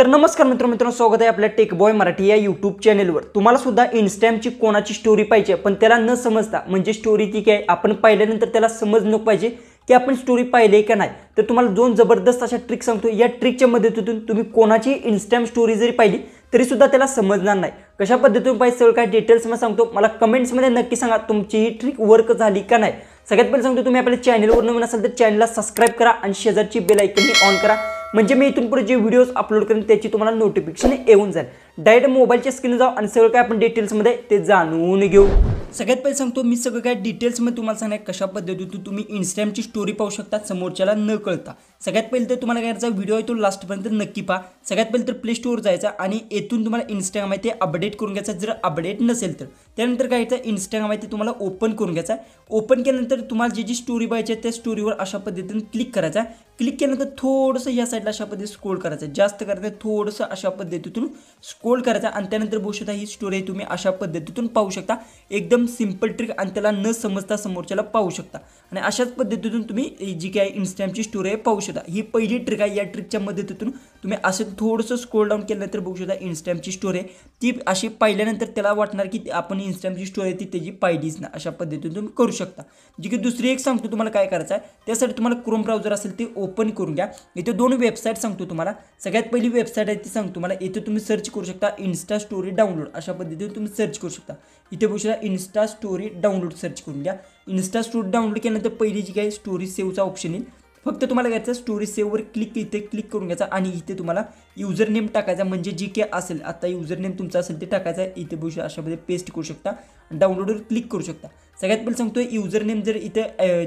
तर नमस्कार मित्रांनो, स्वागत आहे आपल्या टेक बॉय मराठी या यूट्यूब चॅनलवर। तुम्हाला सुद्धा इन्स्टाग्रामची कोणाची स्टोरी पाहिजे पण त्याला न समजता म्हणजे स्टोरी ती काय आपण पाहिल्यानंतर त्याला समज नको पाहिजे की आपण स्टोरी पाहिली का नाही, तर तुम्हाला दोन जबरदस्त अशा ट्रिक सांगतो। या ट्रिकच्या मदतीतून तुम्ही कोणाची इन्स्टाग्राम स्टोरी जरी पाहिली तरी सुद्धा त्याला समजणार नाही। कशा पद्धतीने पाहिजे सगळं काय डिटेल्स मध्ये सांगतो। मला कमेंट्समध्ये नक्की सांगा तुमची ही ट्रिक वर्क झाली का नाही। सगळ्यात पहिले सांगतो, तुम्ही आपल्या चॅनलवर नवीन असाल तर चॅनलला सबस्क्राइब करा आणि शेजारची बेल आयकॉन ऑन करा, म्हणजे मी इथून पुढे जे व्हिडिओज अपलोड करेन त्याची तुम्हाला नोटिफिकेशन येऊन जाईल। डायरेक्ट मोबाईलच्या स्क्रीन जाऊ आणि सगळं काय आपण डिटेल्समध्ये ते जाणून घेऊ। सगळ्यात पहिले सांगतो, मी सगळं काय डिटेल्समध्ये तुम्हाला सांगणार कशा पद्धतीने तुम्ही इन्स्टाग्रामची स्टोरी पाहू शकता समोरच्याला न कळता। सगळ्यात पहिले तर तुम्हाला काय करायचा, व्हिडिओ आहे तो लास्टपर्यंत नक्की पहा। सगळ्यात पहिले तर प्ले स्टोअर जायचा आणि येथून तुम्हाला इंस्टाग्राम आहे ते अपडेट करून घ्यायचा। जर अपडेट नसेल तर त्यानंतर काय करायचं, इंस्टाग्राम आहे ते तुम्हाला ओपन करून घ्यायचा। ओपन केल्यानंतर तुम्हाला जी स्टोरी पाहिजे त्या स्टोरीवर अशा पद्धतीने क्लिक करायचा। क्लिक केल्यानंतर थोडंसं या साईडला अशा पद्धतीने स्क्रोल करायचं, जास्त करायचं थोडंसं अशा पद्धतीतून स्क्रोल करायचं आणि त्यानंतर बघू शकता ही स्टोरी तुम्ही अशा पद्धतीतून पाहू शकता। एकदम सिंपल ट्रिक आणि त्याला न समजता समोरच्याला पाहू शकता आणि अशाच पद्धतीतून तुम्ही जी काय इंस्टाग्रामची स्टोरी आहे पाहू शकता। ही पहिली ट्रिक आहे। या ट्रिकच्या मदतीतून तुम्ही असं थोडंसं स्क्रोल डाऊन केल्यानंतर बघू शकता इंस्टाग्रामची स्टोरी आहे ती अशी पाहिल्यानंतर त्याला वाटणार की आपण इंस्टाग्रामची स्टोरी आहे ती त्याची पाहिलीच ना, अशा पद्धतीतून तुम्ही करू शकता। जी की दुसरी एक सांगतो तुम्हाला काय करायचं आहे, त्यासाठी तुम्हाला क्रोम ब्राउझर असेल ते ओपन करून घ्या। इथे दोन वेबसाईट सांगतो तुम्हाला। सगळ्यात पहिली वेबसाईट आहे ती सांगतो तुम्हाला, इथे तुम्ही सर्च करू शकता इन्स्टा स्टोरी डाउनलोड, अशा पद्धतीने तुम्ही सर्च करू शकता। इथे बघू शकता इन्स्टा स्टोरी डाउनलोड सर्च करून घ्या। इन्स्टा स्टोरी डाउनलोड केल्यानंतर पहिली जी काही स्टोरी सेव्हचा ऑप्शन येईल, फक्त तुम्हाला घ्यायचं स्टोरी सेव्हवर इथे क्लिक करून घ्यायचा आणि इथे तुम्हाला युजर नेम टाकायचा, म्हणजे जी काय असेल आता युजर नेम तुमचा असेल ते टाकायचा। इथे बघू शकता अशा पद्धतीने पेस्ट करू शकता, डाउनलोडवर क्लिक करू शकता। सगळ्यात पहिले सांगतोय युजर नेम जर इथे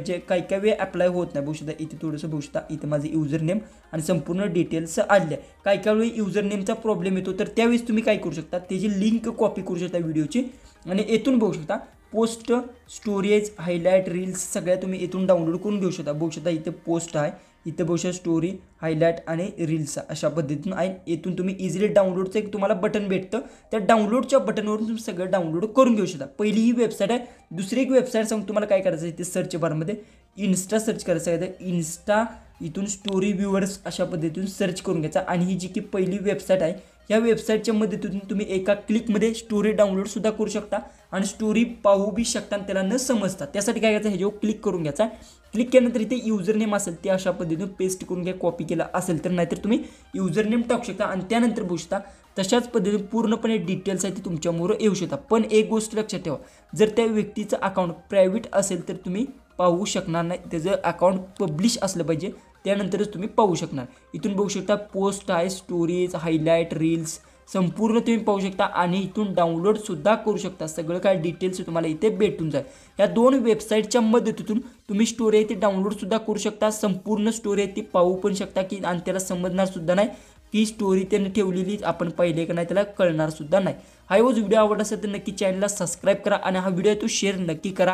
जे काही वेळ अप्लाय होत नाही, बघू शकता इथे थोडंसं बघू शकता इथे माझे युजर नेम आणि संपूर्ण डिटेल्स आले। काही वेळी युजर नेमचा प्रॉब्लेम येतो, तर त्यावेळेस तुम्ही काय करू शकता, त्याची लिंक कॉपी करू शकता व्हिडिओची आणि येथून बघू शकता पोस्ट, स्टोरेज, हायलाइट, रील्स सगळ्या तुम्ही इथून डाउनलोड करून घेऊ शकता। बघू शकता इथे पोस्ट आहे, इथे बघू शकता स्टोरी, हायलाइट आणि रील्स अशा पद्धतीतून आहे। इथून तुम्ही इझिली डाउनलोडचं एक तुम्हाला बटन भेटतं, त्या डाउनलोडच्या बटनवरून तुम्ही सगळं डाउनलोड करून घेऊ शकता। पहिली ही वेबसाईट आहे। दुसरी एक वेबसाईट सांगून तुम्हाला काय करायचं, इथे सर्च बारमध्ये इन्स्टा सर्च करायचं आहे, इन्स्टा इथून स्टोरी व्ह्यूअर्स अशा पद्धतीतून सर्च करून घ्यायचा आणि ही जी की पहिली वेबसाईट आहे या वेबसाईटच्या मदतीतून तुम्ही एका क्लिकमध्ये स्टोरी डाउनलोड सुद्धा करू शकता आणि स्टोरी पाहू बी शकता आणि त्याला न समजता। त्यासाठी काय करायचं, ह्याच्यावर क्लिक करून घ्यायचा। क्लिक केल्यानंतर इथे युजर नेम असेल ते अशा पद्धतीने पेस्ट करून घ्या, कॉपी केला असेल तर, नाहीतर तुम्ही युजर नेम टाकू शकता आणि त्यानंतर बघू शकता तशाच पद्धतीने पूर्णपणे डिटेल्स आहे ते तुमच्यासमोर येऊ शकतात। पण एक गोष्ट लक्षात ठेवा, जर त्या व्यक्तीचं अकाउंट प्रायव्हेट असेल तर तुम्ही पाहू शकणार नाही, त्याचं अकाउंट पब्लिश असलं पाहिजे त्यानंतरच तुम्ही पाहू शकणार। इथून बघू शकता पोस्ट आहे, स्टोरीज, हायलाइट, रील्स संपूर्ण तुम्ही पाहू शकता आणि इथून डाउनलोड सुद्धा करू शकता। सगळं काय डिटेल्स तुम्हाला इथे भेटून जाईल। या दोन वेबसाईटच्या मदतीतून तुम्ही स्टोरी आहे ती डाउनलोड सुद्धा करू शकता, संपूर्ण स्टोरी आहे ती पाहू पण शकता की आणि त्याला समजणार सुद्धा नाही की स्टोरी त्यांनी ठेवलेली आपण पाहिले का नाही, त्याला कळणार सुद्धा नाही। हा व्हिडिओ आवडला असेल तर नक्की चॅनलला सबस्क्राइब करा आणि हा व्हिडिओ तो शेअर नक्की करा।